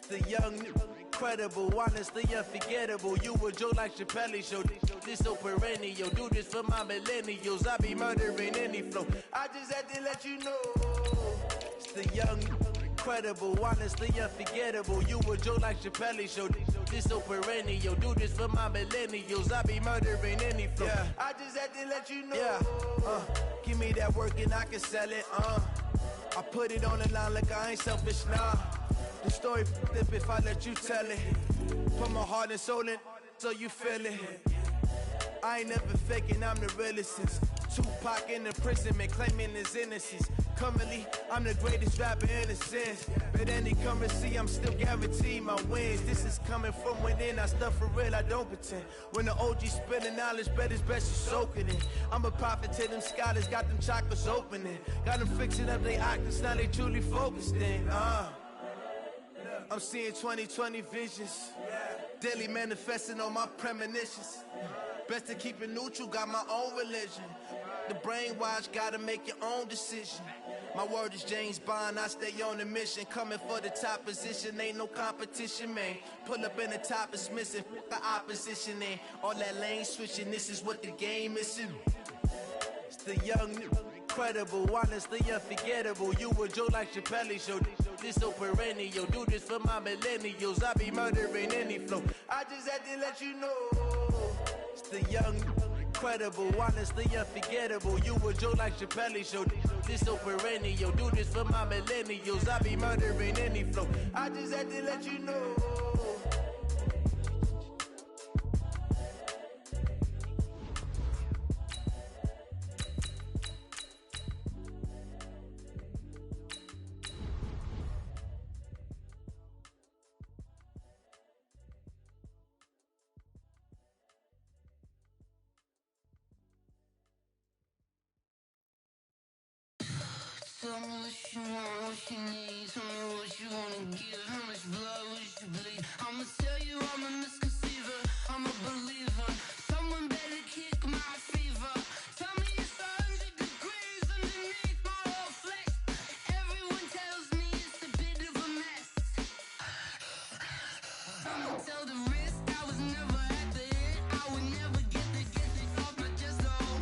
The young, incredible, honestly unforgettable. You a joke like Chappelle show. This so perennial. Do this for my millennials. I be murdering any flow. I just had to let you know. It's the young, incredible, honestly unforgettable. You a joke like Chappelle show. This so perennial. Do this for my millennials. I be murdering any flow. Yeah. I just had to let you know. Yeah. Give me that work and I can sell it. I put it on the line like I ain't selfish, nah. The story flip if I let you tell it. Put my heart and soul in so you feel it. I ain't never faking, I'm the realest since Tupac in the imprisonment, claiming his innocence. Currently, I'm the greatest rapper in a sense. But any currency, I'm still guaranteed my wins. This is coming from within, I stuff for real, I don't pretend. When the OG spilling knowledge, bet it's best you soak it in. I'm a prophet to them scholars, got them chakras opening. Got them fixing up they octaves, now they truly focused in. I'm seeing 2020 visions. Daily manifesting on my premonitions. Best to keep it neutral, got my own religion. The brainwash, gotta make your own decision. My word is James Bond, I stay on the mission. Coming for the top position, ain't no competition, man. Pull up in the top, it's missing, the opposition ain't. All that lane switching, this is what the game is. It's the young, incredible, honestly unforgettable. You a joke like Chappelle show. This so perennial. Do this for my millennials. I be murdering any flow. I just had to let you know. It's the young, incredible, honestly unforgettable. You a joke like Chappelle show. This so perennial. Do this for my millennials. I be murdering any flow. I just had to let you know. Tell me what you want, what you need. Tell me what you wanna give. How much blood would you bleed? I'ma tell you I'm a misconceiver. I'm a believer. Someone better kick my fever. Tell me it's 100 degrees underneath my whole flesh. Everyone tells me it's a bit of a mess. Someone tell the risk I was never at the end. I would never get it off my chest though.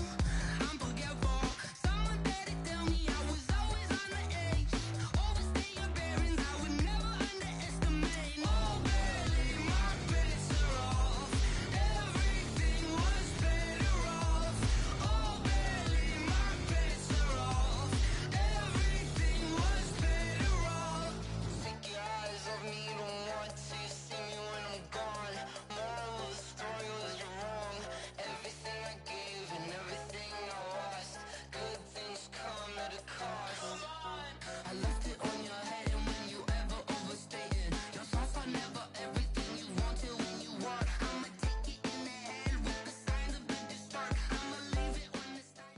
I'm forgetful. Someone better tell me I was always on the edge. Overstay your bearings, I would never underestimate. Oh barely, my bets are off. Everything was better off. Oh barely, my bets are off. Everything was better off. Take your eyes off me, don't want to see me when I'm gone. Moral of the story was you're wrong. Everything I gave and everything I lost. Good things come at a cost. I left it on your head, and when you ever overstated, your thoughts are never everything you wanted when you want. I'ma take it in the head with the signs of a distort. I'ma leave it when it's time.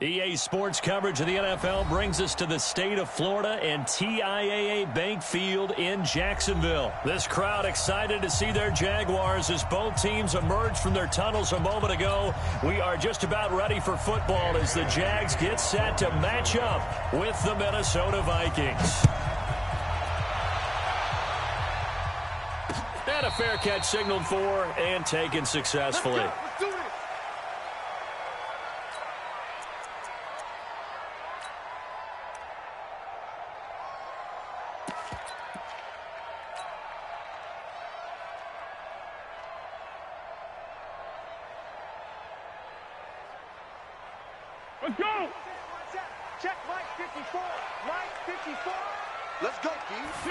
EA Sports coverage of the NFL brings us to the state of Florida and TIAA Bank Field in Jacksonville. This crowd excited to see their Jaguars as both teams emerged from their tunnels a moment ago. We are just about ready for football as the Jags get set to match up with the Minnesota Vikings. And a fair catch signaled for and taken successfully. Let's do it. Let's go! Check Mike 54. Mike 54. Let's go, Keith.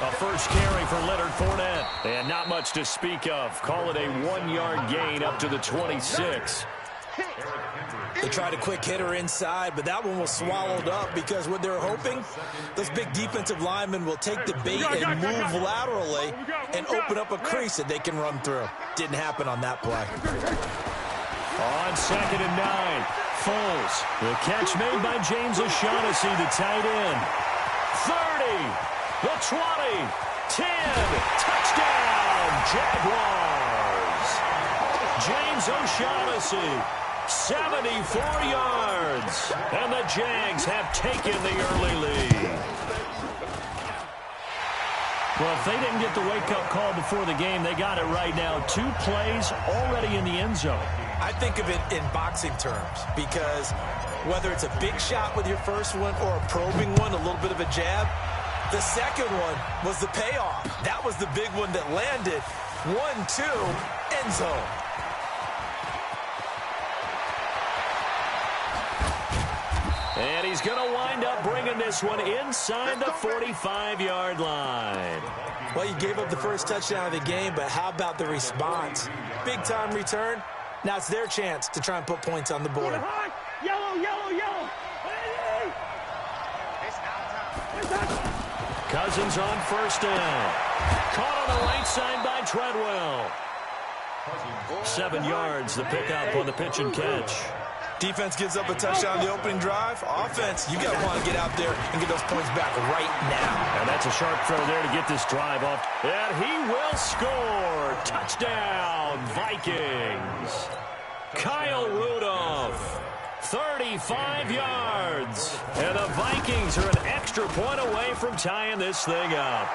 A first carry for Leonard Fournette. And not much to speak of. Call it a 1-yard gain up to the 26. They tried a quick hitter inside, but that one was swallowed up because what they're hoping, those big defensive linemen will take the bait and move laterally and open up a crease that they can run through. Didn't happen on that play. On 2nd and 9, Foles. The catch made by James O'Shaughnessy, the tight end. 30, the 20, 10, touchdown, Jaguars. James O'Shaughnessy, 74 yards, and the Jags have taken the early lead. Well, if they didn't get the wake-up call before the game, they got it right now. 2 plays already in the end zone. I think of it in boxing terms because whether it's a big shot with your first one or a probing one, a little bit of a jab, the second one was the payoff. That was the big one that landed. 1-2, end zone. And he's going to wind up bringing this one inside the 45-yard line. Well, you gave up the first touchdown of the game, but how about the response? Big-time return. Now it's their chance to try and put points on the board. Yellow, yellow, yellow. Cousins on first down. Caught on the right side by Treadwell. 7 yards, the pickup on the pitch and catch. Defense gives up a touchdown on the opening drive. Offense, you got to want to get out there and get those points back right now. And that's a sharp throw there to get this drive off. And he will score. Touchdown, Vikings. Kyle Rudolph, 35 yards. And the Vikings are an extra point away from tying this thing up.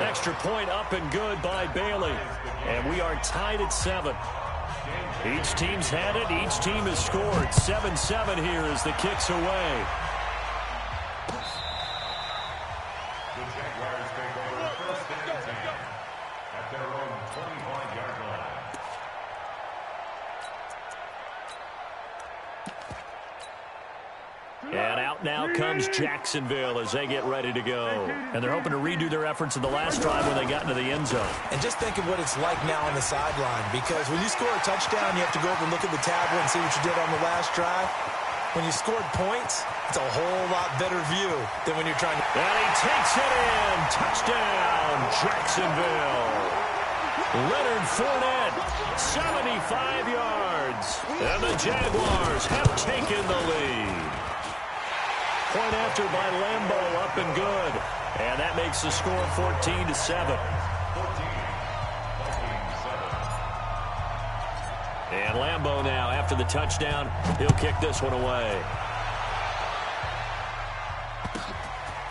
Extra point up and good by Bailey. And we are tied at 7. Each team's had it. Each team has scored. 7-7 here as the kick's away. The Jaguars take over first and 10 at their own 25-yard line. And out now comes Jacksonville as they get ready to go. And they're hoping to redo their efforts in the last drive when they got into the end zone. And just think of what it's like now on the sideline, because when you score a touchdown, you have to go over and look at the tablet and see what you did on the last drive. When you scored points, it's a whole lot better view than when you're trying to... And he takes it in. Touchdown, Jacksonville. Leonard Fournette, 75 yards. And the Jaguars have taken the lead. Point after by Lambeau, up and good. And that makes the score 14-7. And Lambeau now, after the touchdown, he'll kick this one away.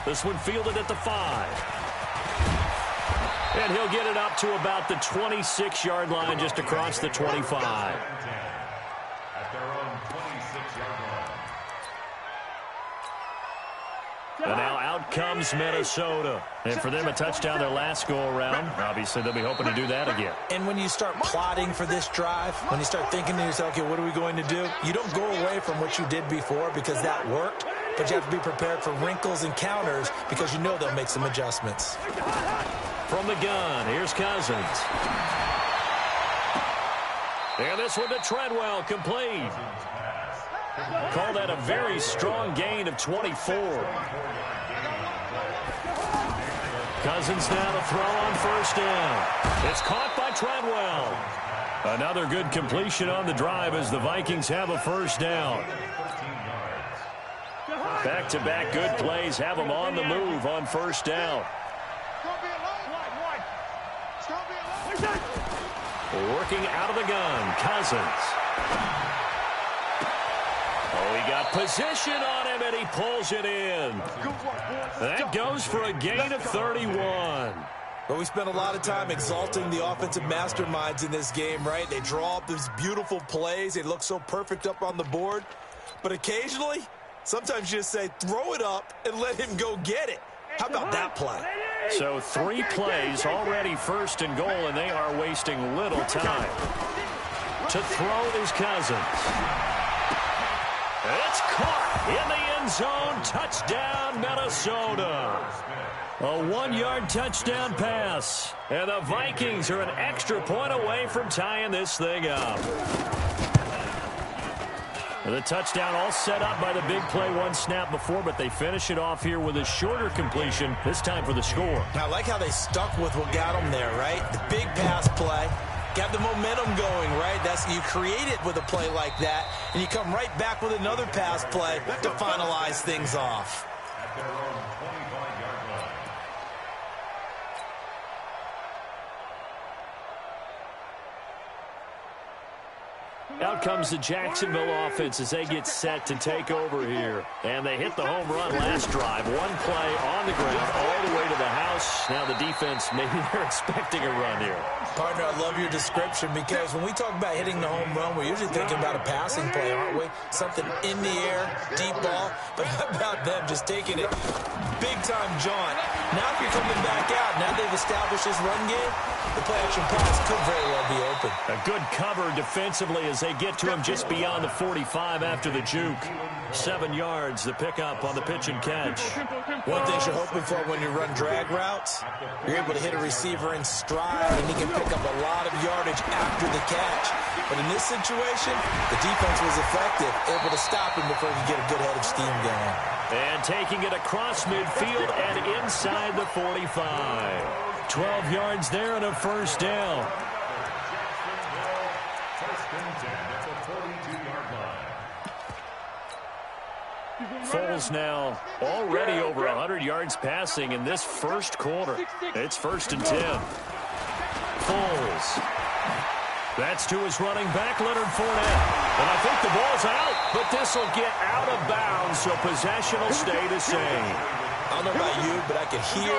This one fielded at the 5. And he'll get it up to about the 26-yard line, just across the 25. At their own 26-yard line. And now out comes Minnesota. And for them, a touchdown their last go-around. Obviously, they'll be hoping to do that again. And when you start plotting for this drive, when you start thinking to yourself, okay, what are we going to do? You don't go away from what you did before because that worked, but you have to be prepared for wrinkles and counters because you know they'll make some adjustments. From the gun, here's Cousins. And this one to Treadwell, complete. Call that a very strong gain of 24. Cousins now to throw on first down. It's caught by Treadwell. Another good completion on the drive as the Vikings have a first down. Back-to-back good plays have them on the move on first down. Working out of the gun, Cousins. Oh, he got position on him, and he pulls it in. That goes for a gain of 31. But we spent a lot of time exalting the offensive masterminds in this game, right? They draw up these beautiful plays. They look so perfect up on the board. But occasionally, sometimes you just say, throw it up and let him go get it. How about that play? So 3 plays already first and goal, and they are wasting little time. To throw is Cousins. It's caught in the end zone. Touchdown, Minnesota. A 1-yard touchdown pass. And the Vikings are an extra point away from tying this thing up. And the touchdown all set up by the big play one snap before, but they finish it off here with a shorter completion, this time for the score. Now, I like how they stuck with what got them there, right? The big pass play. Got the momentum going, right? You create it with a play like that, and you come right back with another pass play to finalize things off. At their own 25-yard line. Out comes the Jacksonville offense as they get set to take over here. And they hit the home run last drive. One play on the ground all the way to the house. Now the defense, maybe they're expecting a run here. Partner, I love your description because when we talk about hitting the home run, we're usually thinking about a passing play, aren't we? Something in the air, deep ball. But how about them just taking it big-time jaunt? Now if you're coming back out, now they've established this run game, the play-action pass could very well be open. A good cover defensively as they get to him just beyond the 45 after the juke. 7 yards, the pickup on the pitch and catch. One thing you're hoping for when you run drag routes, you're able to hit a receiver in stride, and he can pick up a lot of yardage after the catch. But in this situation, the defense was effective, able to stop him before he could get a good head of steam going. And taking it across midfield and inside the 45. 12 yards there and a first down. Foles now already over 100 yards passing in this first quarter. It's 1st and 10. Foles. That's to his running back, Leonard Fournette. And I think the ball's out, but this will get out of bounds, so possession will stay the same. I don't know about you, but I can hear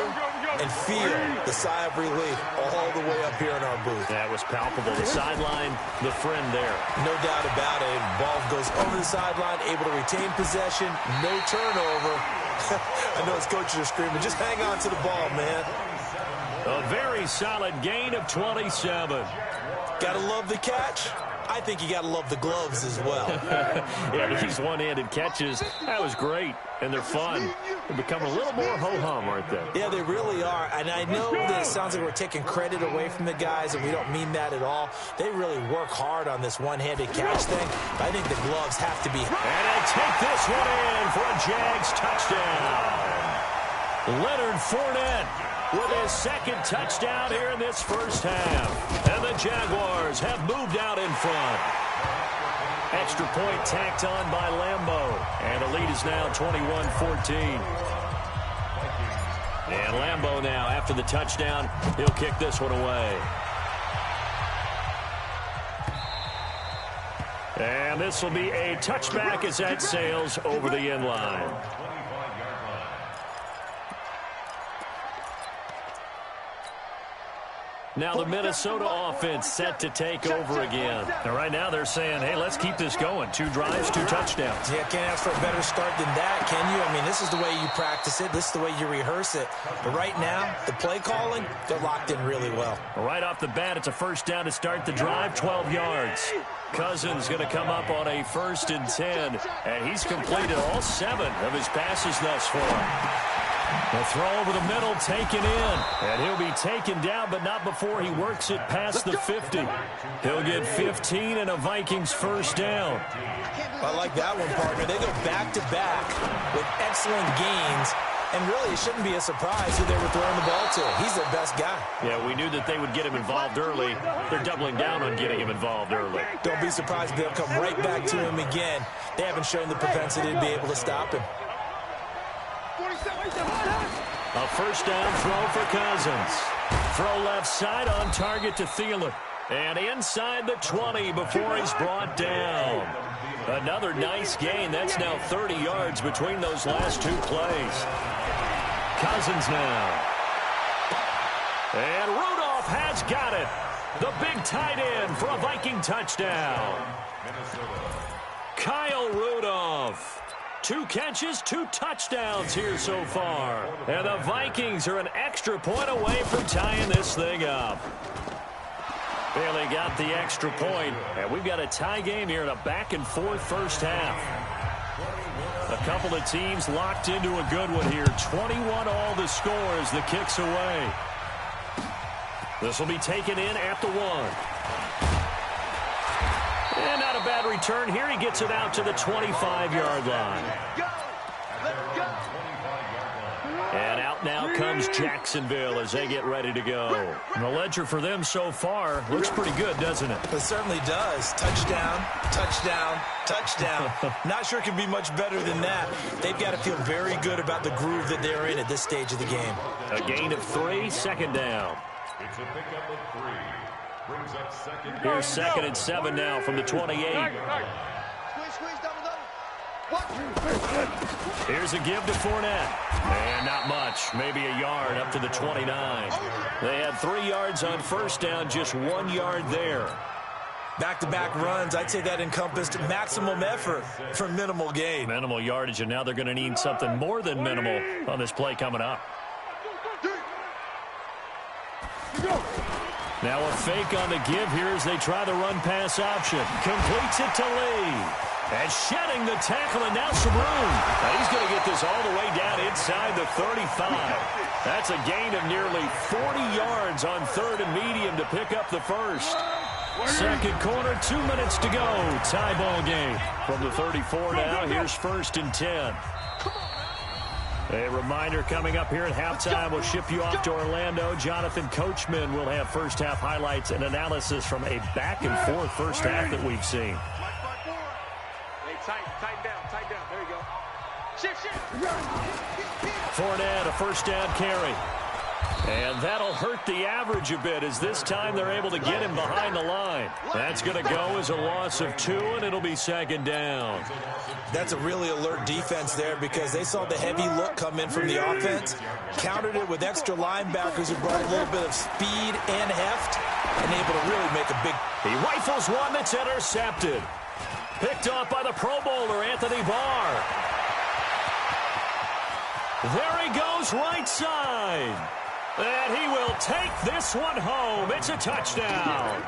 and feel the sigh of relief all the way up here in our booth. That was palpable. The sideline, the friend there. No doubt about it. Ball goes over the sideline, able to retain possession, no turnover. I know his coaches are screaming, just hang on to the ball, man. A very solid gain of 27. Gotta love the catch. I think you got to love the gloves as well. Yeah, these one-handed catches, that was great, and they're fun. They become a little more ho-hum, aren't they? Yeah, they really are, and I know that it sounds like we're taking credit away from the guys, and we don't mean that at all. They really work hard on this one-handed catch thing, but I think the gloves have to be. And they take this one in for a Jags touchdown. Leonard Fournette with his second touchdown here in this first half. And the Jaguars have moved out in front. Extra point tacked on by Lambeau. And the lead is now 21-14. And Lambeau now, after the touchdown, he'll kick this one away. And this will be a touchback as that sails over the end line. Now the Minnesota offense set to take over again. And right now they're saying, hey, let's keep this going. 2 drives, 2 touchdowns. Yeah, can't ask for a better start than that, can you? I mean, this is the way you practice it. This is the way you rehearse it. But right now, the play calling, they're locked in really well. Right off the bat, it's a first down to start the drive, 12 yards. Cousins going to come up on a 1st and 10. And he's completed all 7 of his passes thus far. The throw over the middle, taken in. And he'll be taken down, but not before he works it past the 50. He'll get 15 and a Vikings first down. I like that one, partner. They go back-to-back with excellent gains. And really, it shouldn't be a surprise who they were throwing the ball to. He's their best guy. Yeah, we knew that they would get him involved early. They're doubling down on getting him involved early. Don't be surprised if they'll come right back to him again. They haven't shown the propensity to be able to stop him. A first down throw for Cousins. Throw left side on target to Thielen. And inside the 20 before he's brought down. Another nice gain. That's now 30 yards between those last 2 plays. Cousins now. And Rudolph has got it. The big tight end for a Viking touchdown. Kyle Rudolph. 2 catches, 2 touchdowns here so far. And the Vikings are an extra point away from tying this thing up. Barely got the extra point, and we've got a tie game here in a back-and-forth first half. A couple of teams locked into a good one here. 21 all the score as the kick's away. This will be taken in at the 1. And not a bad return here. He gets it out to the 25-yard line. And out now comes Jacksonville as they get ready to go. And the ledger for them so far looks pretty good, doesn't it? It certainly does. Touchdown, touchdown, touchdown. Not sure it can be much better than that. They've got to feel very good about the groove that they're in at this stage of the game. A gain of 3, second down. It's a pickup of 3. brings up second. Here's 2nd and 7 now from the 28. Squeeze, double. Here's a give to Fournette. And not much. Maybe a yard up to the 29. They had 3 yards on first down, just 1 yard there. Back-to-back runs, I'd say that encompassed maximum effort for minimal gain. Minimal yardage, and now they're going to need something more than minimal on this play coming up. Now a fake on the give here as they try the run-pass option. Completes it to Lee. And shedding the tackle, and now some room. Now he's going to get this all the way down inside the 35. That's a gain of nearly 40 yards on 3rd and medium to pick up the first. Second quarter, 2 minutes to go. Tie ball game. From the 34 now, here's 1st and 10. A reminder coming up here at halftime, we'll ship you off to Orlando. Jonathan Coachman will have first half highlights and analysis from a back-and-forth first half that we've seen. Hey, tighten down. There you go. Shift. Fournette, a first down carry. And that'll hurt the average a bit as this time they're able to get him behind the line. That's going to go as a loss of 2, and it'll be 2nd down. That's a really alert defense there because they saw the heavy look come in from the offense, countered it with extra linebackers who brought a little bit of speed and heft, and able to really make a big... He rifles one that's intercepted. Picked off by the Pro Bowler, Anthony Barr. There he goes, right side. And he will take this one home. It's a touchdown.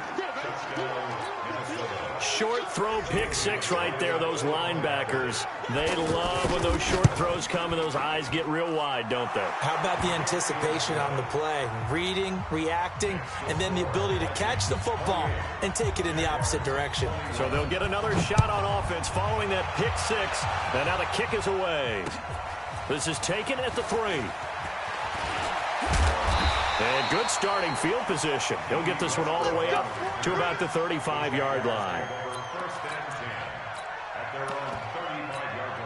Short throw, pick 6 right there. Those linebackers, they love when those short throws come and those eyes get real wide, don't they? How about the anticipation on the play? Reading, reacting, and then the ability to catch the football and take it in the opposite direction. So they'll get another shot on offense following that pick 6. And now the kick is away. This is taken at the 3. And good starting field position. He'll get this one all the way up to about the 35-yard line. First and 10 at their own 35-yard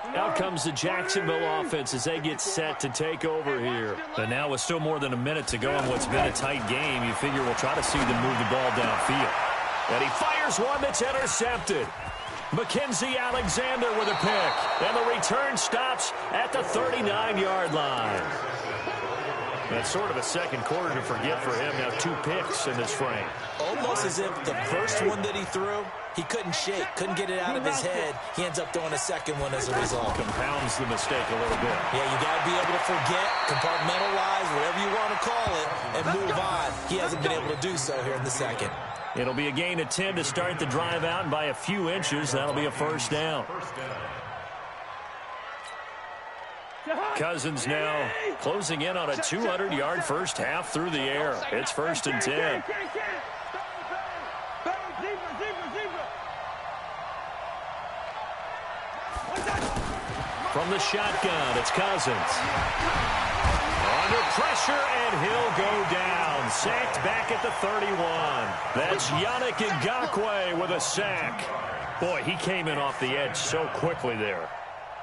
line. Out comes the Jacksonville offense as they get set to take over here. And now with still more than a minute to go in what's been a tight game, you figure we'll try to see them move the ball downfield. And he fires one that's intercepted. Mackenzie Alexander with a pick. And the return stops at the 39-yard line. That's sort of a second quarter to forget for him. Now 2 picks in this frame. Almost as if the first one that he threw, he couldn't shake, couldn't get it out of his head. He ends up throwing a second one as a result. Compounds the mistake a little bit. Yeah, you got to be able to forget, compartmentalize, whatever you want to call it, and move on. He hasn't been able to do so here in the second. It'll be a gain of 10 to start the drive out, and by a few inches, that'll be a first down. Cousins now closing in on a 200-yard first half through the air. It's 1st and 10. From the shotgun, it's Cousins. Under pressure, and he'll go down. Sacked back at the 31. That's Yannick Ngakoue with a sack. Boy, he came in off the edge so quickly there.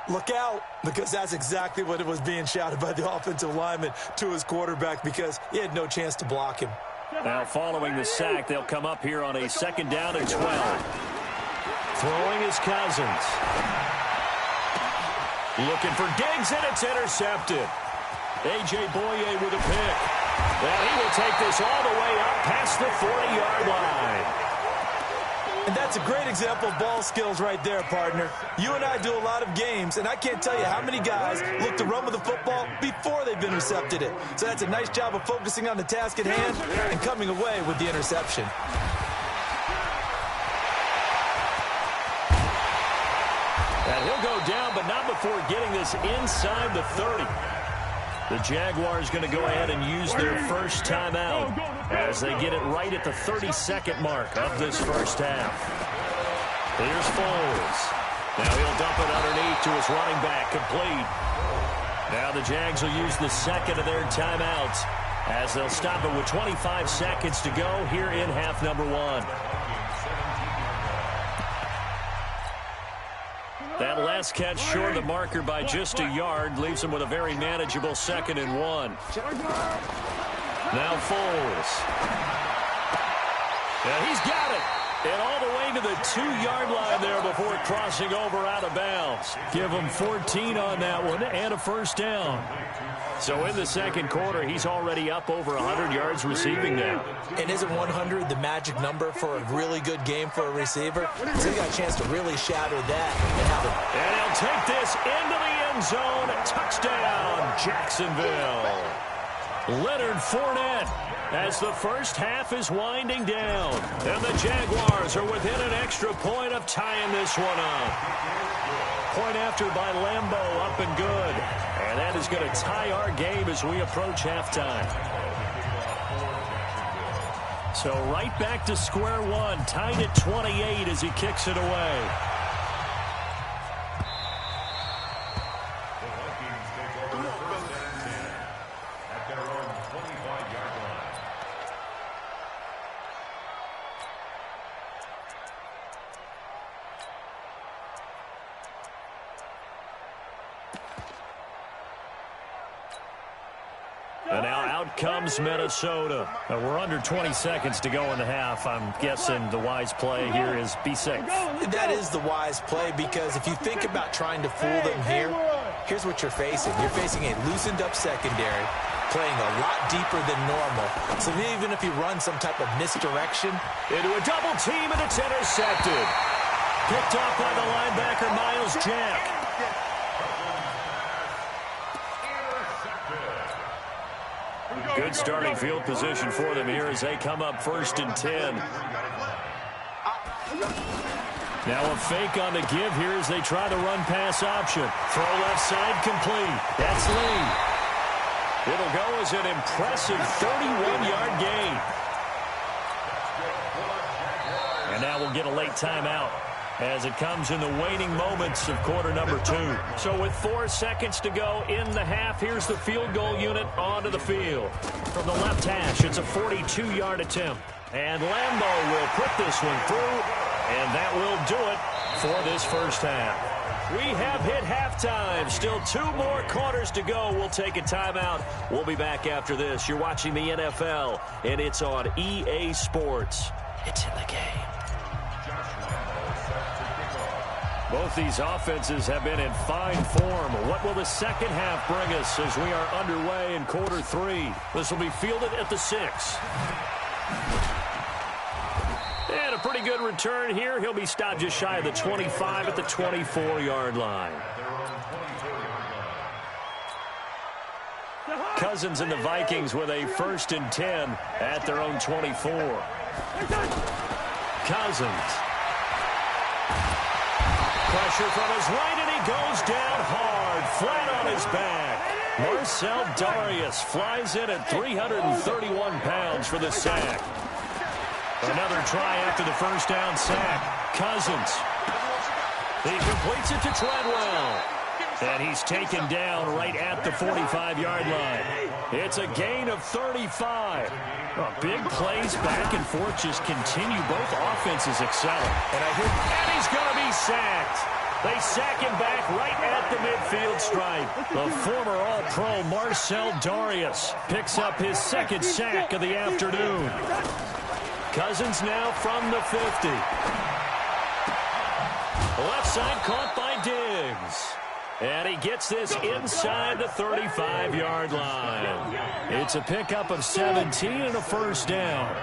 Look out, because that's exactly what it was being shouted by the offensive lineman to his quarterback because he had no chance to block him. Now following the sack, they'll come up here on a 2nd down and 12. Throwing is Cousins. Looking for Diggs, and it's intercepted. A.J. Boye with a pick. Well, he will take this all the way up past the 40-yard line. And that's a great example of ball skills right there, partner. You and I do a lot of games, and I can't tell you how many guys look to run with the football before they've been intercepted it. So that's a nice job of focusing on the task at hand and coming away with the interception. And he'll go down, but not before getting this inside the 30. The Jaguars going to go ahead and use their first timeout as they get it right at the 32nd mark of this first half. Here's Foles. Now he'll dump it underneath to his running back, complete. Now the Jags will use the second of their timeouts as they'll stop it with 25 seconds to go here in half number 1. That last catch short of the marker by just a yard leaves him with a very manageable 2nd and 1. Now Foles. And he's got it. And all the way to the 2-yard line there before crossing over out of bounds. Give him 14 on that one and a first down. So in the second quarter, he's already up over 100 yards receiving now. And isn't 100 the magic number for a really good game for a receiver? So he got a chance to really shatter that. And he'll take this into the end zone. Touchdown, Jacksonville. Leonard Fournette as the first half is winding down. And the Jaguars are within an extra point of tying this one up. Point after by Lambeau, up and good. And that is going to tie our game as we approach halftime. So right back to square one, tied at 28 as he kicks it away. And now out comes Minnesota. We're under 20 seconds to go in the half. I'm guessing the wise play here is be safe. That is the wise play, because if you think about trying to fool them here, here's what you're facing. You're facing a loosened up secondary, playing a lot deeper than normal. So even if you run some type of misdirection. Into a double team, and it's intercepted. Picked off by the linebacker, Miles Jack. Good starting field position for them here as they come up 1st and 10. Now a fake on the give here as they try the run pass option. Throw left side complete. That's Lee. It'll go as an impressive 31-yard gain. And now we'll get a late timeout as it comes in the waning moments of quarter number 2. So with 4 seconds to go in the half, here's the field goal unit onto the field. From the left hash, it's a 42-yard attempt. And Lambeau will put this one through, and that will do it for this first half. We have hit halftime. Still 2 more quarters to go. We'll take a timeout. We'll be back after this. You're watching the NFL, and it's on EA Sports. It's in the game. Both these offenses have been in fine form. What will the second half bring us as we are underway in quarter 3? This will be fielded at the 6. And a pretty good return here. He'll be stopped just shy of the 25 at the 24-yard line. Cousins and the Vikings with a 1st and 10 at their own 24. Cousins. Pressure from his right, and he goes down hard, flat on his back. Marcel Darius flies in at 331 pounds for the sack. Another try after the first down sack. Cousins. He completes it to Treadwell. And he's taken down right at the 45-yard line. It's a gain of 35. Big plays back and forth just continue. Both offenses excelling. And he's going to be sacked. They sack him back right at the midfield stripe. The former All-Pro Marcel Darius picks up his 2nd sack of the afternoon. Cousins now from the 50. Left side caught by Diggs. And he gets this inside the 35-yard line. It's a pickup of 17 and a first down.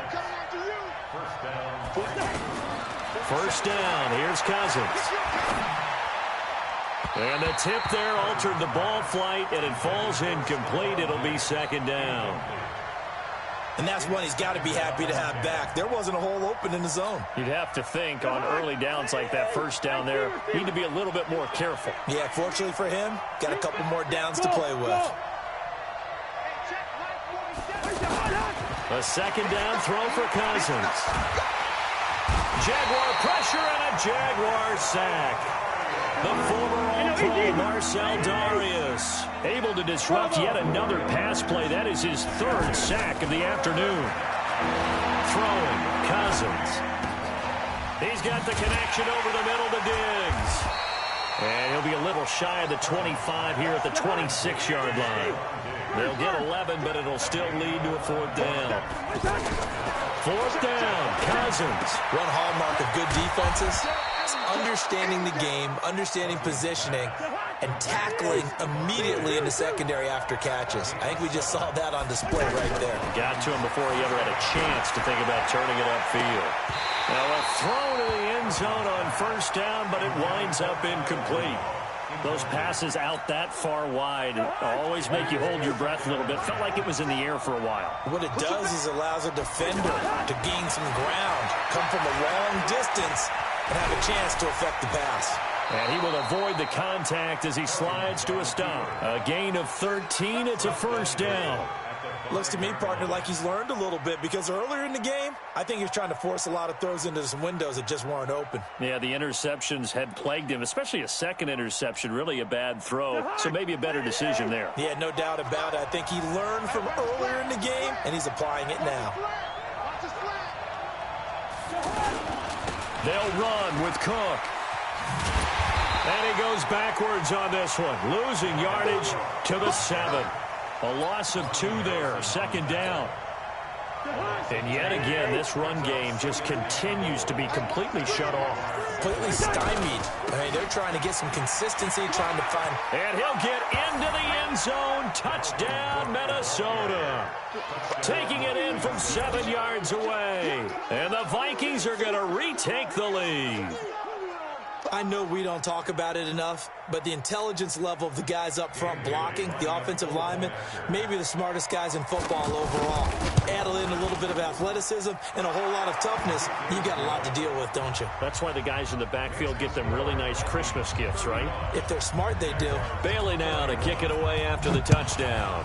First down. Here's Cousins. And the tip there altered the ball flight, and it falls incomplete. It'll be 2nd down. And that's one he's got to be happy to have back. There wasn't a hole open in the zone. You'd have to think on early downs like that, first down there, need to be a little bit more careful. Yeah, fortunately for him, got a couple more downs to play with. A 2nd down throw for Cousins. Jaguar pressure and a Jaguar sack. The former All-Pro Marcel Darius able to disrupt yet another pass play. That is his 3rd sack of the afternoon. Throwing, Cousins. He's got the connection over the middle to Diggs. And he'll be a little shy of the 25 here at the 26-yard line. They'll get 11, but it'll still lead to a fourth down. Fourth down, Cousins. One hallmark of good defenses is understanding the game, understanding positioning, and tackling immediately in the secondary after catches. I think we just saw that on display right there. Got to him before he ever had a chance to think about turning it upfield. Now a throw to the end zone on first down, but it winds up incomplete. Those passes out that far wide always make you hold your breath a little bit. Felt like it was in the air for a while. What it does is allows a defender to gain some ground, come from a long distance, and have a chance to affect the pass. And he will avoid the contact as he slides to a stop. A gain of 13. It's a first down. Looks to me, partner, like he's learned a little bit, because earlier in the game, I think he was trying to force a lot of throws into some windows that just weren't open. Yeah, the interceptions had plagued him, especially a second interception, really a bad throw. So maybe a better decision there. Yeah, no doubt about it. I think he learned from earlier in the game, and he's applying it now. They'll run with Cook. And he goes backwards on this one, losing yardage to the 7. A loss of 2 there, second down. And yet again, this run game just continues to be completely shut off. Completely stymied. I mean, they're trying to get some consistency, trying to find... And he'll get into the end zone. Touchdown, Minnesota. Taking it in from 7 yards away. And the Vikings are going to retake the lead. I know we don't talk about it enough, but the intelligence level of the guys up front blocking, the offensive linemen, maybe the smartest guys in football overall. Add in a little bit of athleticism and a whole lot of toughness, you've got a lot to deal with, don't you? That's why the guys in the backfield get them really nice Christmas gifts, right? If they're smart, they do. Bailey now to kick it away after the touchdown.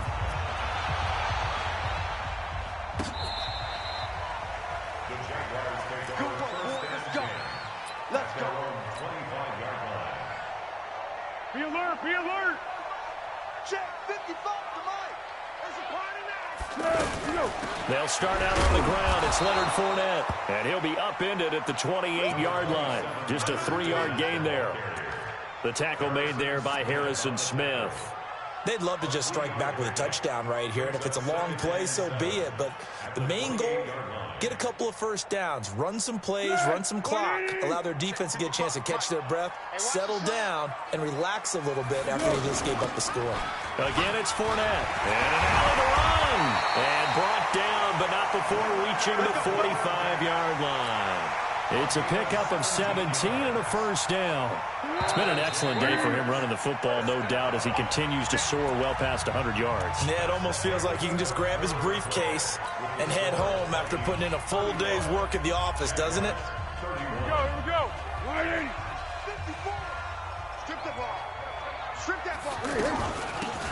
Be alert, be alert! Check 55 to Mike. There's a party now. They'll start out on the ground. It's Leonard Fournette. And he'll be upended at the 28-yard line. Just a 3-yard gain there. The tackle made there by Harrison Smith. They'd love to just strike back with a touchdown right here, and if it's a long play, so be it. But the main goal, get a couple of first downs, run some plays, run some clock, allow their defense to get a chance to catch their breath, settle down, and relax a little bit after they just gave up the score. Again, it's Fournette. And an alley to run. And brought down, but not before reaching the 45-yard line. It's a pickup of 17 and a first down. It's been an excellent day for him running the football, no doubt, as he continues to soar well past 100 yards. Yeah, it almost feels like he can just grab his briefcase and head home after putting in a full day's work at the office, doesn't it? Here we go. 180. 54. Strip the ball. Strip that ball.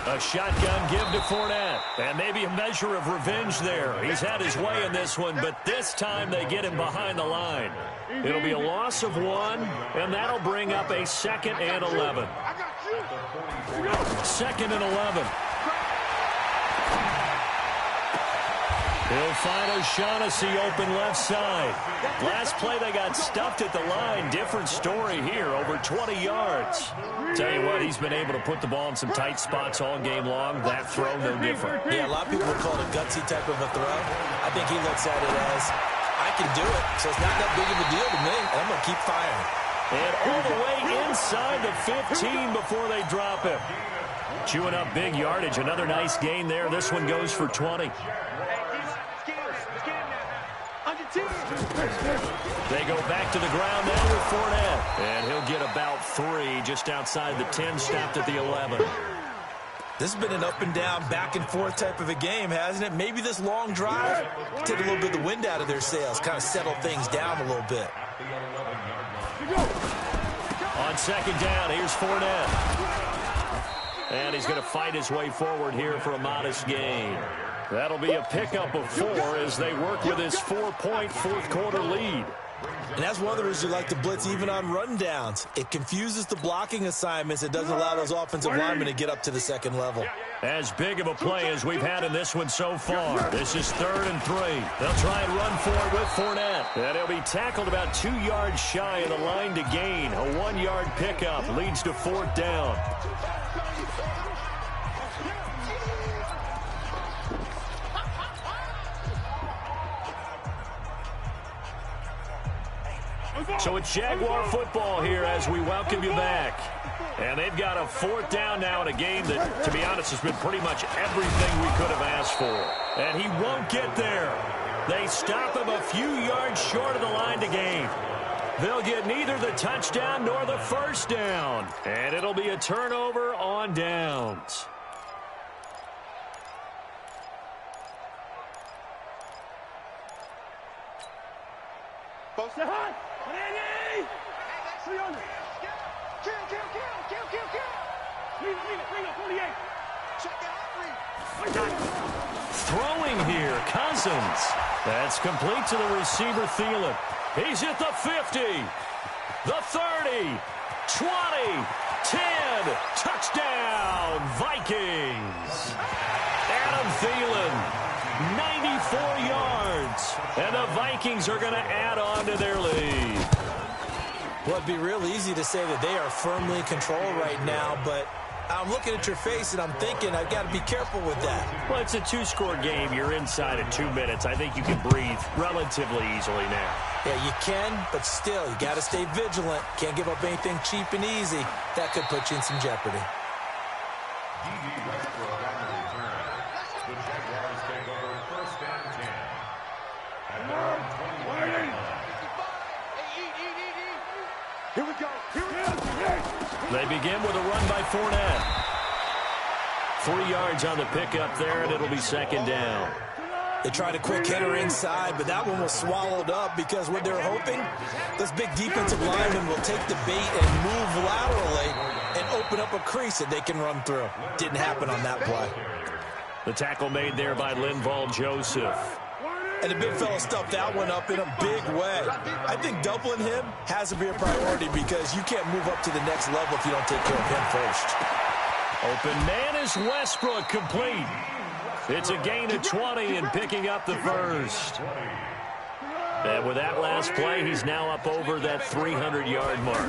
A shotgun give to Fournette. And maybe a measure of revenge there. He's had his way in this one, but this time they get him behind the line. It'll be a loss of 1, and that'll bring up a 2nd and 11. I got you. 2nd and 11. He'll find O'Shaughnessy open left side. Last play they got stuffed at the line. Different story here, over 20 yards. Tell you what, he's been able to put the ball in some tight spots all game long. That throw, no different. Yeah, a lot of people would call it a gutsy type of a throw. I think he looks at it as, I can do it, so it's not that big of a deal to me. I'm going to keep firing. And all the way inside the 15 before they drop him. Chewing up big yardage. Another nice gain there. This one goes for 20. They go back to the ground now with Fournette. And he'll get about 3 just outside the 10, stopped at the 11. This has been an up and down, back and forth type of a game, hasn't it? Maybe this long drive take a little bit of the wind out of their sails, kind of settle things down a little bit. On second down, here's Fournette. And he's going to fight his way forward here for a modest gain. That'll be a pickup of 4 as they work with his 4-point fourth-quarter lead. And that's one of the reasons you like to blitz even on rundowns. It confuses the blocking assignments. It doesn't allow those offensive linemen to get up to the second level. As big of a play as we've had in this one so far. This is 3rd and 3. They'll try and run for it with Fournette. And he'll be tackled about 2 yards shy of the line to gain. A 1-yard pickup leads to 4th down. So it's Jaguar football here as we welcome you back. And they've got a 4th down now in a game that, to be honest, has been pretty much everything we could have asked for. And he won't get there. They stop him a few yards short of the line to gain. They'll get neither the touchdown nor the 1st down. And it'll be a turnover on downs. Both the hot. Ready? 300. Kill. Leave it, 48. Check it out, Throwing here, Cousins. That's complete to the receiver, Thielen. He's at the 50, the 30, 20, 10. Touchdown, Vikings. Adam Thielen, 94 yards. And the Vikings are going to add on to their lead. Well, it'd be real easy to say that they are firmly in control right now, but I'm looking at your face and I'm thinking I've got to be careful with that. Well, it's a 2-score game. You're inside of 2 minutes. I think you can breathe relatively easily now. Yeah, you can, but still, you got to stay vigilant. Can't give up anything cheap and easy. That could put you in some jeopardy. Westbrook on the return. The Jaguars take over 1st and 10. At their own 21. Here we go. They begin with a run by Fournette. 3 yards on the pickup there, and it'll be 2nd down. They tried a quick hitter inside, but that one was swallowed up because what they're hoping, those big defensive linemen will take the bait and move laterally and open up a crease that they can run through. Didn't happen on that play. The tackle made there by Linval Joseph. And the big fella stuffed that one up in a big way. I think doubling him has to be a priority because you can't move up to the next level if you don't take care of him first. Open man is Westbrook, complete. It's a gain of 20 and picking up the 1st. And with that last play, he's now up over that 300-yard mark.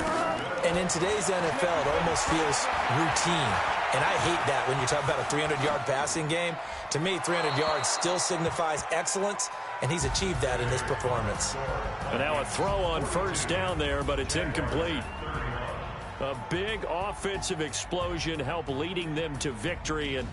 And in today's NFL, it almost feels routine. And I hate that when you talk about a 300-yard passing game. To me, 300 yards still signifies excellence, and he's achieved that in this performance. And now a throw on 1st down there, but it's incomplete. A big offensive explosion helped leading them to victory. And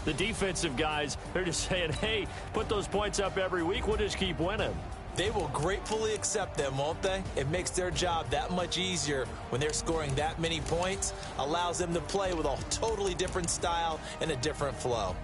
the defensive guys, they're just saying, hey, put those points up every week. We'll just keep winning. They will gratefully accept them, won't they? It makes their job that much easier when they're scoring that many points. Allows them to play with a totally different style and a different flow.